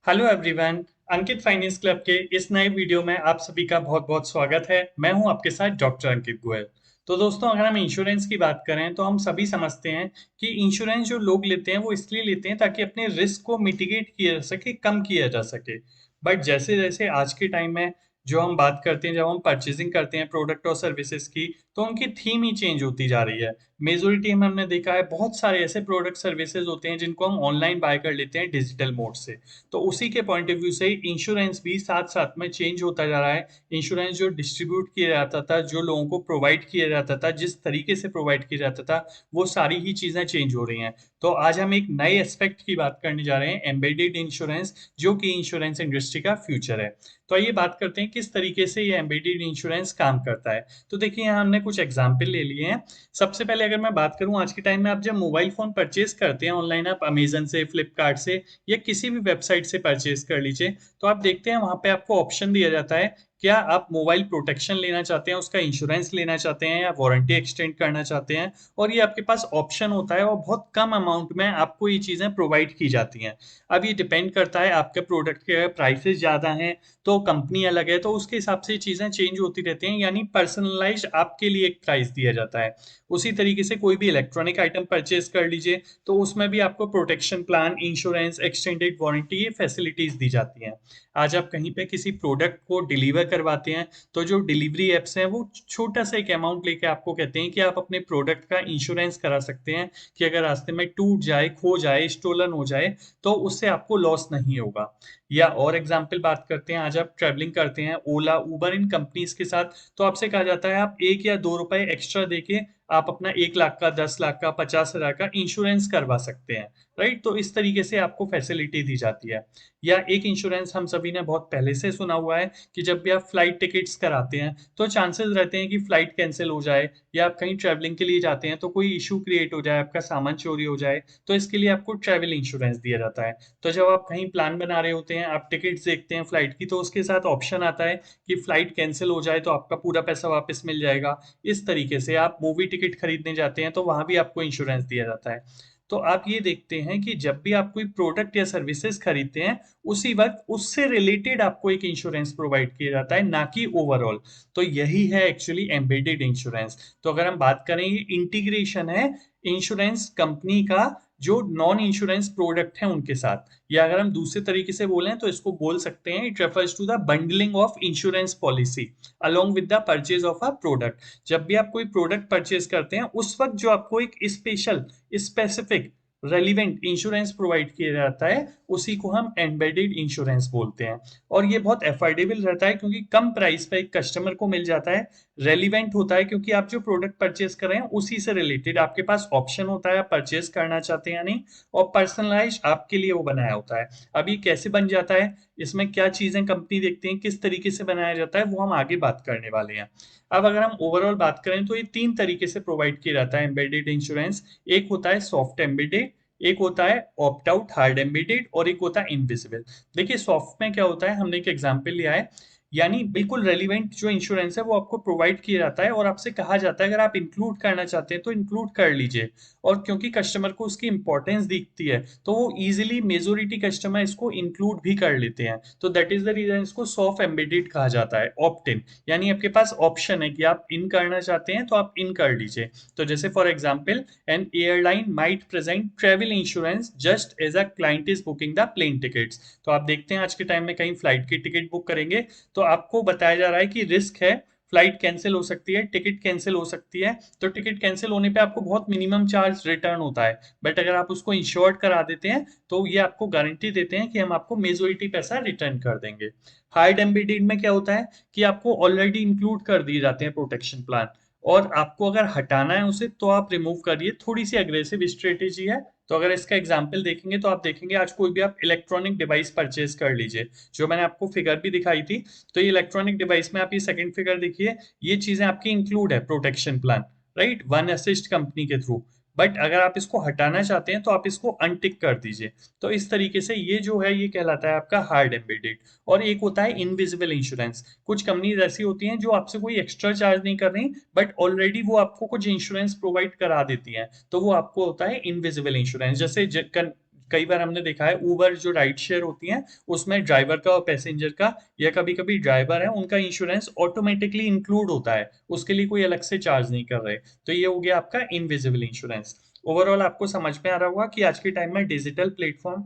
Hello everyone. Ankit finance club के इस नए वीडियो में आप सभी का बहुत बहुत स्वागत है। मैं हूं आपके साथ डॉक्टर अंकित गोयल। तो दोस्तों, अगर हम इंश्योरेंस की बात करें तो हम सभी समझते हैं कि इंश्योरेंस जो लोग लेते हैं वो इसलिए लेते हैं ताकि अपने रिस्क को मिटिगेट किया जा सके, कम किया जा सके। बट जैसे जैसे आज के टाइम में जो हम बात करते हैं, जब हम परचेजिंग करते हैं प्रोडक्ट और सर्विसेज की, तो उनकी थीम ही चेंज होती जा रही है। मेजोरिटी में हमने देखा है बहुत सारे ऐसे प्रोडक्ट सर्विसेज होते हैं जिनको हम ऑनलाइन बाय कर लेते हैं डिजिटल मोड से। तो उसी के पॉइंट ऑफ व्यू से इंश्योरेंस भी साथ साथ में चेंज होता जा रहा है। इंश्योरेंस जो डिस्ट्रीब्यूट किया जाता था, जो लोगों को प्रोवाइड किया जाता था, जिस तरीके से प्रोवाइड किया जाता था, वो सारी ही चीजें चेंज हो रही हैं। तो आज हम एक नए एस्पेक्ट की बात करने जा रहे हैं, एम्बेडेड इंश्योरेंस, जो कि इंश्योरेंस इंडस्ट्री का फ्यूचर है। तो आइए बात करते हैं किस तरीके से ये एम्बेडेड इंश्योरेंस काम करता है। तो देखिए, यहाँ हमने कुछ एग्जाम्पल ले लिए हैं। सबसे पहले अगर मैं बात करूं, आज के टाइम में आप जब मोबाइल फोन परचेज करते हैं ऑनलाइन, आप अमेजन से, फ्लिपकार्ट से या किसी भी वेबसाइट से परचेज कर लीजिए, तो आप देखते हैं वहां पे आपको ऑप्शन दिया जाता है, क्या आप मोबाइल प्रोटेक्शन लेना चाहते हैं, उसका इंश्योरेंस लेना चाहते हैं, या वारंटी एक्सटेंड करना चाहते हैं। और ये आपके पास ऑप्शन होता है और बहुत कम अमाउंट में आपको ये चीजें प्रोवाइड की जाती हैं। अब ये डिपेंड करता है आपके प्रोडक्ट के प्राइसेस ज्यादा हैं तो कंपनी अलग है, तो उसके हिसाब से चीजें चेंज होती रहती हैं, यानी पर्सनलाइज आपके लिए एक प्राइस दिया जाता है। उसी तरीके से कोई भी इलेक्ट्रॉनिक आइटम परचेज कर लीजिए, तो उसमें भी आपको protection plan, insurance, extended warranty, ये फैसिलिटीज दी जाती हैं। आज आप कहीं पे किसी प्रोडक्ट को डिलीवर करवाते हैं, तो जो डिलीवरी एप्स हैं वो छोटा सा एक अमाउंट लेके आपको कहते हैं कि आप अपने प्रोडक्ट का इंश्योरेंस करा सकते हैं, कि अगर रास्ते में टूट जाए, खो जाए, स्टोलन हो जाए, तो उससे आपको लॉस नहीं होगा। या और एग्जाम्पल बात करते हैं, आज आप ट्रैवलिंग करते हैं ओला, उबर, इन कंपनीज के साथ, तो आपसे कहा जाता है आप 1 या 2 रुपए एक्स्ट्रा देके आप अपना 1 लाख का, 10 लाख का, 50 हजार का इंश्योरेंस करवा सकते हैं। राइट, तो इस तरीके से आपको फैसिलिटी दी जाती है। या एक इंश्योरेंस हम सभी ने बहुत पहले से सुना हुआ है कि जब भी आप फ्लाइट टिकट्स कराते हैं तो चांसेस रहते हैं कि फ्लाइट कैंसिल हो जाए, या आप कहीं ट्रैवलिंग के लिए जाते हैं तो कोई इशू क्रिएट हो जाए, आपका सामान चोरी हो जाए, तो इसके लिए आपको ट्रैवल इंश्योरेंस दिया जाता है। तो जब आप कहीं प्लान बना रहे होते हैं, आप टिकट्स देखते हैं फ्लाइट की, तो उसके साथ ऑप्शन आता है कि फ्लाइट कैंसिल हो जाए तो आपका पूरा पैसा वापस मिल जाएगा। इस तरीके से आप मूवी टिकट खरीदने जाते हैं तो वहां भी आपको इंश्योरेंस दिया जाता है। तो आप ये देखते हैं कि जब भी आप कोई प्रोडक्ट या सर्विसेज खरीदते हैं, उसी वक्त उससे रिलेटेड आपको एक इंश्योरेंस प्रोवाइड किया जाता है, ना कि ओवरऑल। तो यही है एक्चुअली एम्बेडेड इंश्योरेंस। तो अगर हम बात करें, ये इंटीग्रेशन है इंश्योरेंस कंपनी का जो नॉन इंश्योरेंस प्रोडक्ट है उनके साथ। या अगर हम दूसरे तरीके से बोलें तो इसको बोल सकते हैं, it refers to the bundling of insurance policy along with the purchase of a product. जब भी आप कोई प्रोडक्ट परचेज करते हैं, उस वक्त जो आपको एक special, specific, relevant insurance provide किया जाता है, उसी को हम एम्बेडेड इंश्योरेंस बोलते हैं। और ये बहुत अफोर्डेबल रहता है क्योंकि कम प्राइस पे एक कस्टमर को मिल जाता है। रेलिवेंट होता है क्योंकि आप जो प्रोडक्ट परचेज कर रहे हैं उसी से रिलेटेड आपके पास ऑप्शन होता है, आप परचेज करना चाहते हैं या नहीं। और पर्सनलाइज आपके लिए वो बनाया होता है। अब ये कैसे बन जाता है, इसमें क्या चीजें कंपनी देखती हैं, किस तरीके से बनाया जाता है, वो हम आगे बात करने वाले हैं। अब अगर हम ओवरऑल बात करें तो ये 3 तरीके से प्रोवाइड किया जाता है एम्बेडेड इंश्योरेंस। एक होता है सॉफ्ट एम्बेडेड, एक होता है ऑप्ट आउट हार्ड एम्बेडेड, और एक होता है इनविजिबल। देखिए, सॉफ्ट में क्या होता है, हमने एक एग्जांपल लिया है, यानी बिल्कुल रेलिवेंट जो इंश्योरेंस है वो आपको प्रोवाइड किया जाता है और आपसे कहा जाता है अगर आप इंक्लूड करना चाहते हैं तो इंक्लूड कर लीजिए। और क्योंकि कस्टमर को उसकी इंपॉर्टेंस दिखती है, तो वो इजीली मेजोरिटी कस्टमर इसको इंक्लूड भी कर लेते हैं। तो दैट इज द रीजन इसको सॉफ्ट एम्बेडेड कहा जाता है। ऑप्ट इन, यानी आपके पास ऑप्शन है कि आप इन करना चाहते हैं तो आप इन कर लीजिए। तो जैसे for example, an airline might present travel insurance just as a client is booking the plane tickets. तो आप देखते हैं आज के टाइम में कहीं फ्लाइट की टिकट बुक करेंगे तो आपको बताया जा रहा है कि रिस्क है, फ्लाइट कैंसिल हो सकती है, टिकट कैंसिल हो सकती है। तो टिकट कैंसिल होने पे आपको बहुत मिनिमम चार्ज रिटर्न होता है। बट अगर आप उसको इंश्योर्ड करा देते हैं तो ये आपको गारंटी देते हैं कि हम आपको मेजोरिटी पैसा रिटर्न कर देंगे। हार्ड एम्बेडेड में क्या होता है कि आपको ऑलरेडी इंक्लूड कर दिए जाते हैं प्रोटेक्शन प्लान, और आपको अगर हटाना है उसे तो आप रिमूव करिए। थोड़ी सी अग्रेसिव स्ट्रेटेजी है। तो अगर इसका एग्जाम्पल देखेंगे तो आप देखेंगे, आज कोई भी आप इलेक्ट्रॉनिक डिवाइस परचेज कर लीजिए, जो मैंने आपको फिगर भी दिखाई थी। तो ये इलेक्ट्रॉनिक डिवाइस में आप ये सेकंड फिगर देखिए, ये चीजें आपकी इंक्लूड है protection plan, right, one assist company के थ्रू। बट अगर आप इसको हटाना चाहते हैं तो आप इसको अनटिक कर दीजिए। तो इस तरीके से ये जो है ये कहलाता है आपका हार्ड एम्बेडेड। और एक होता है इनविजिबल इंश्योरेंस। कुछ कंपनीज ऐसी होती हैं जो आपसे कोई एक्स्ट्रा चार्ज नहीं कर रही, बट ऑलरेडी वो आपको कुछ इंश्योरेंस प्रोवाइड करा देती हैं, तो वो आपको होता है इनविजिबल इंश्योरेंस। जैसे कई बार हमने देखा है ऊबर जो राइड शेयर होती है उसमें ड्राइवर का और पैसेंजर का या कभी कभी ड्राइवर है उनका इंश्योरेंस ऑटोमेटिकली इंक्लूड होता है, उसके लिए कोई अलग से चार्ज नहीं कर रहे। तो ये हो गया आपका इनविजिबल इंश्योरेंस। ओवरऑल आपको समझ में आ रहा होगा कि आज के टाइम में डिजिटल प्लेटफॉर्म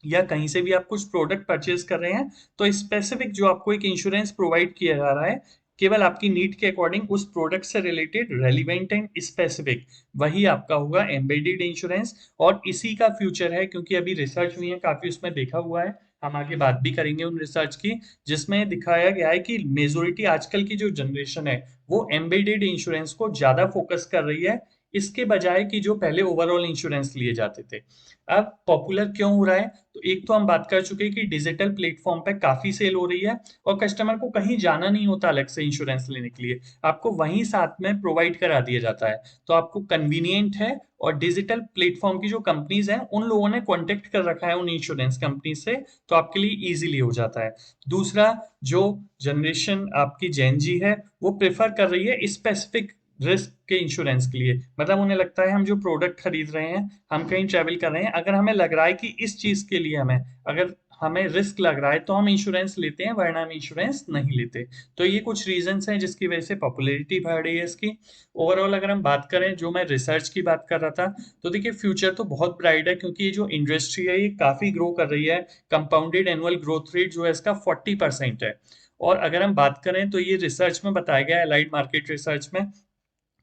या कहीं से भी आप कुछ प्रोडक्ट परचेज कर रहे हैं तो स्पेसिफिक जो आपको एक इंश्योरेंस प्रोवाइड किया जा रहा है केवल आपकी नीड के अकॉर्डिंग उस प्रोडक्ट से रिलेटेड रेलिवेंट एंड स्पेसिफिक, वही आपका होगा एम्बेडेड इंश्योरेंस। और इसी का फ्यूचर है क्योंकि अभी रिसर्च हुई है काफी, उसमें देखा हुआ है, हम आगे बात भी करेंगे उन रिसर्च की, जिसमें दिखाया गया है कि मेजोरिटी आजकल की जो जनरेशन है वो एम्बेडेड इंश्योरेंस को ज्यादा फोकस कर रही है इसके बजाय कि जो पहले ओवरऑल इंश्योरेंस लिए जाते थे। अब पॉपुलर क्यों हो रहा है, तो एक तो हम बात कर चुके हैं कि डिजिटल प्लेटफॉर्म पे काफी सेल हो रही है और कस्टमर को कहीं जाना नहीं होता अलग से इंश्योरेंस लेने के लिए, आपको वहीं साथ में प्रोवाइड करा दिया जाता है, तो आपको कन्वीनियंट है। और डिजिटल प्लेटफॉर्म की जो कंपनीज हैं उन लोगों ने कॉन्टेक्ट कर रखा है उन इंश्योरेंस कंपनी से, तो आपके लिए इजीली हो जाता है। दूसरा, जो जनरेशन आपकी जेन जी है वो प्रेफर कर रही है स्पेसिफिक रिस्क के इंश्योरेंस के लिए, मतलब उन्हें लगता है हम जो प्रोडक्ट खरीद रहे हैं, हम कहीं ट्रेवल कर रहे हैं, अगर हमें लग रहा है कि इस चीज के लिए अगर हमें रिस्क लग रहा है तो हम इंश्योरेंस लेते हैं वरना हम इंश्योरेंस नहीं लेते। तो ये कुछ रीजंस हैं जिसकी वजह से पॉपुलैरिटी बढ़ रही है इसकी। ओवरऑल अगर हम बात करें, जो मैं रिसर्च की बात कर रहा था, तो देखिए फ्यूचर तो बहुत ब्राइट है क्योंकि ये जो इंडस्ट्री है ये काफी ग्रो कर रही है। कंपाउंडेड एनुअल ग्रोथ रेट जो है इसका 40% है। और अगर हम बात करें तो ये रिसर्च में बताया गया है, अलाइड मार्केट रिसर्च में,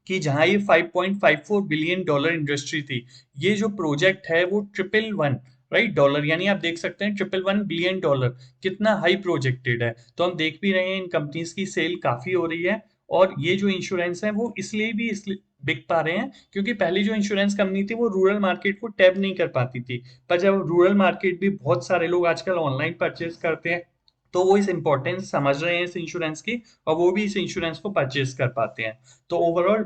कि जहां ये 5.54 बिलियन डॉलर इंडस्ट्री थी, ये जो प्रोजेक्ट है वो ट्रिपल वन, राइट, डॉलर, यानी आप देख सकते हैं ट्रिपल वन बिलियन डॉलर कितना हाई प्रोजेक्टेड है। तो हम देख भी रहे हैं इन कंपनीज की सेल काफी हो रही है। और ये जो इंश्योरेंस है वो इसलिए बिक पा रहे हैं क्योंकि पहले जो इंश्योरेंस कंपनी थी वो रूरल मार्केट को टैप नहीं कर पाती थी, पर जब रूरल मार्केट भी बहुत सारे लोग आजकल ऑनलाइन परचेज करते हैं तो वो इस इंपॉर्टेंस समझ रहे हैं इस इंश्योरेंस की और वो भी इस इंश्योरेंस को परचेज कर पाते हैं। तो ओवरऑल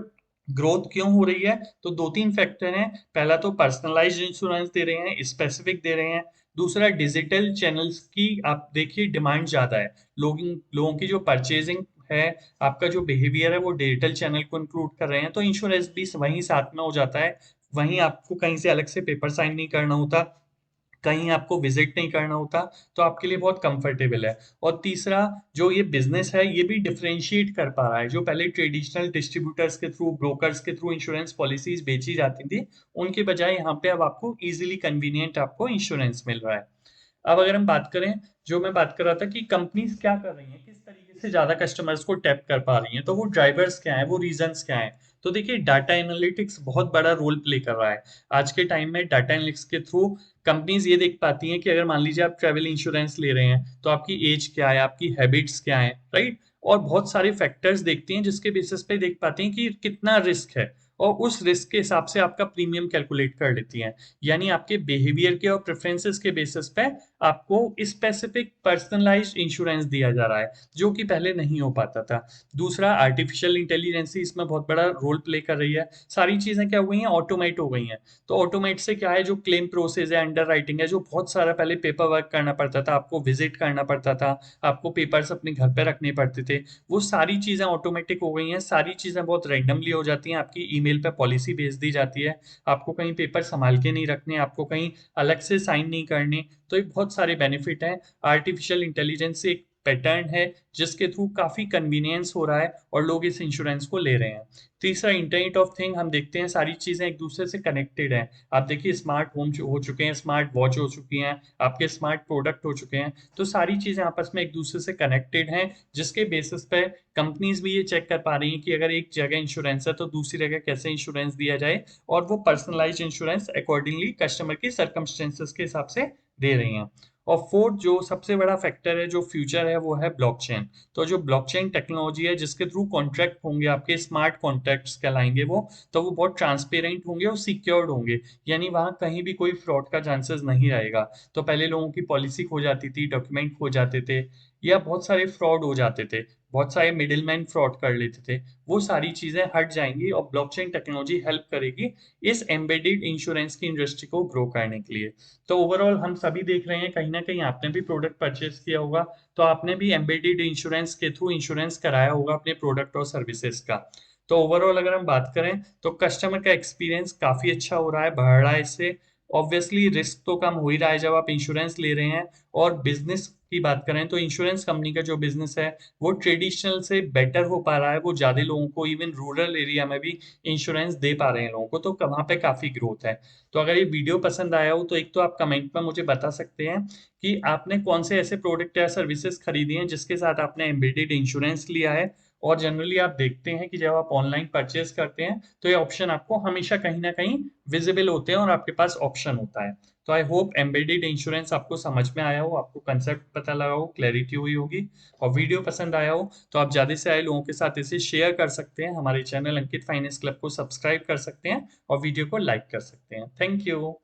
ग्रोथ क्यों हो रही है, तो दो तीन फैक्टर हैं। पहला तो पर्सनलाइज्ड इंश्योरेंस दे रहे हैं, स्पेसिफिक दे रहे हैं। दूसरा, डिजिटल चैनल्स की आप देखिए डिमांड ज्यादा है, लोगों की जो परचेजिंग है, आपका जो बिहेवियर है वो डिजिटल चैनल को इंक्लूड कर रहे हैं, तो इंश्योरेंस भी वहीं साथ में हो जाता है। वहीं आपको कहीं से अलग से पेपर साइन नहीं करना होता, कहीं आपको विजिट नहीं करना होता, तो आपके लिए बहुत कंफर्टेबल है। और तीसरा, जो ये बिजनेस है ये भी डिफरेंशिएट कर पा रहा है, जो पहले ट्रेडिशनल डिस्ट्रीब्यूटर्स के थ्रू, ब्रोकर्स के थ्रू इंश्योरेंस पॉलिसीज बेची जाती थी, उनके बजाय यहाँ पे अब आपको इजीली कन्वीनियंट आपको इंश्योरेंस मिल रहा है। अब अगर हम बात करें, जो मैं बात कर रहा था कि कंपनीज क्या कर रही हैं, किस तरीके से ज्यादा कस्टमर्स को टैप कर पा रही हैं, तो वो ड्राइवर्स क्या हैं, वो रीजंस क्या हैं, तो देखिए डाटा एनालिटिक्स बहुत बड़ा रोल प्ले कर रहा है। आज के टाइम में डाटा एनालिटिक्स के थ्रू कंपनीज ये देख पाती हैं कि अगर मान लीजिए आप ट्रेवल इंश्योरेंस ले रहे हैं तो आपकी एज क्या है, आपकी हैबिट्स क्या है, राइट, और बहुत सारे फैक्टर्स देखती हैं जिसके बेसिस पे देख पाती हैं कि कितना रिस्क है, और उस रिस्क के हिसाब से आपका प्रीमियम कैलकुलेट कर लेती हैं। यानी आपके बिहेवियर के और प्रेफरेंसेस के बेसिस पे आपको स्पेसिफिक पर्सनलाइज्ड इंश्योरेंस दिया जा रहा है, जो कि पहले नहीं हो पाता था। दूसरा, आर्टिफिशियल इंटेलिजेंस इसमें बहुत बड़ा रोल प्ले कर रही है। सारी चीजें क्या हो गई हैं, ऑटोमेट हो गई हैं। तो ऑटोमेट से क्या है, जो क्लेम प्रोसेस है, अंडर राइटिंग है, जो बहुत सारा पहले पेपर वर्क करना पड़ता था, आपको विजिट करना पड़ता था, आपको पेपर्स अपने घर पे रखने पड़ते थे, वो सारी चीजें ऑटोमेटिक हो गई हैं। सारी चीजें बहुत रैंडमली हो जाती हैं, आपकी ईमेल पे पॉलिसी भेज दी जाती है, आपको कहीं पेपर संभाल के नहीं रखने, आपको कहीं अलग से साइन नहीं करने। तो ये बहुत सारे बेनिफिट हैं। आर्टिफिशियल इंटेलिजेंस एक पैटर्न है जिसके थ्रू काफी कन्वीनियंस हो रहा है और लोग इस इंश्योरेंस को ले रहे हैं। तीसरा, इंटरनेट ऑफ थिंग, हम देखते हैं सारी चीजें एक दूसरे से कनेक्टेड हैं। आप देखिए स्मार्ट होम हो चुके हैं, स्मार्ट वॉच हो चुकी हैं, आपके स्मार्ट प्रोडक्ट हो चुके हैं, तो सारी चीजें आपस में एक दूसरे से कनेक्टेड हैं, जिसके बेसिस पे कंपनीज भी ये चेक कर पा रही हैं कि अगर एक जगह इंश्योरेंस है तो दूसरी जगह कैसे इंश्योरेंस दिया जाए, और वो पर्सनलाइज्ड इंश्योरेंस अकॉर्डिंगली कस्टमर की सर्कमस्टेंसेस के हिसाब से दे रही हैं। और फोर्थ जो सबसे बड़ा फैक्टर है, जो फ्यूचर है, वो है ब्लॉकचेन। तो जो ब्लॉकचेन टेक्नोलॉजी है जिसके थ्रू कॉन्ट्रैक्ट होंगे, आपके स्मार्ट कॉन्ट्रैक्ट्स कहलाएंगे वो तो बहुत ट्रांसपेरेंट होंगे और सिक्योर्ड होंगे, यानी वहां कहीं भी कोई फ्रॉड का चांसेस नहीं रहेगा। तो पहले लोगों की पॉलिसी खो जाती थी, डॉक्यूमेंट खो जाते थे, या बहुत सारे फ्रॉड हो जाते थे, बहुत सारे मिडिलमैन फ्रॉड कर लेते थे, वो सारी चीजें हट जाएंगी और ब्लॉकचेन टेक्नोलॉजी हेल्प करेगी इस एम्बेडेड इंश्योरेंस की इंडस्ट्री को ग्रो करने के लिए। तो ओवरऑल हम सभी देख रहे हैं, कहीं ना कहीं आपने भी प्रोडक्ट परचेज किया होगा, तो आपने भी एम्बेडेड इंश्योरेंस के थ्रू इंश्योरेंस कराया होगा अपने प्रोडक्ट और सर्विसेज का। तो ओवरऑल अगर हम बात करें तो कस्टमर का एक्सपीरियंस काफी अच्छा हो रहा है, बढ़ रहा है इससे। ऑब्वियसली रिस्क तो कम हो ही रहा है जब आप इंश्योरेंस ले रहे हैं। और बिजनेस की बात करें तो इंश्योरेंस कंपनी का जो बिजनेस है वो ट्रेडिशनल से बेटर हो पा रहा है, वो ज्यादा लोगों को इवन रूरल एरिया में भी इंश्योरेंस दे पा रहे हैं लोगों को, तो वहां पे काफी ग्रोथ है। तो अगर ये वीडियो पसंद आया हो तो एक तो आप कमेंट में मुझे बता सकते हैं कि आपने कौन से ऐसे प्रोडक्ट या सर्विसेज खरीदी हैं जिसके साथ आपने एम्बेडेड इंश्योरेंस लिया है। और जनरली आप देखते हैं कि जब आप ऑनलाइन परचेज करते हैं तो ये ऑप्शन आपको हमेशा कहीं ना कहीं विजिबल होते हैं और आपके पास ऑप्शन होता है। तो आई होप एम्बेडेड इंश्योरेंस आपको समझ में आया हो, आपको कंसेप्ट पता लगा हो, क्लैरिटी हुई होगी। और वीडियो पसंद आया हो तो आप ज्यादा से ज्यादा लोगों के साथ इसे शेयर कर सकते हैं, हमारे चैनल अंकित फाइनेंस क्लब को सब्सक्राइब कर सकते हैं और वीडियो को लाइक कर सकते हैं। Thank you.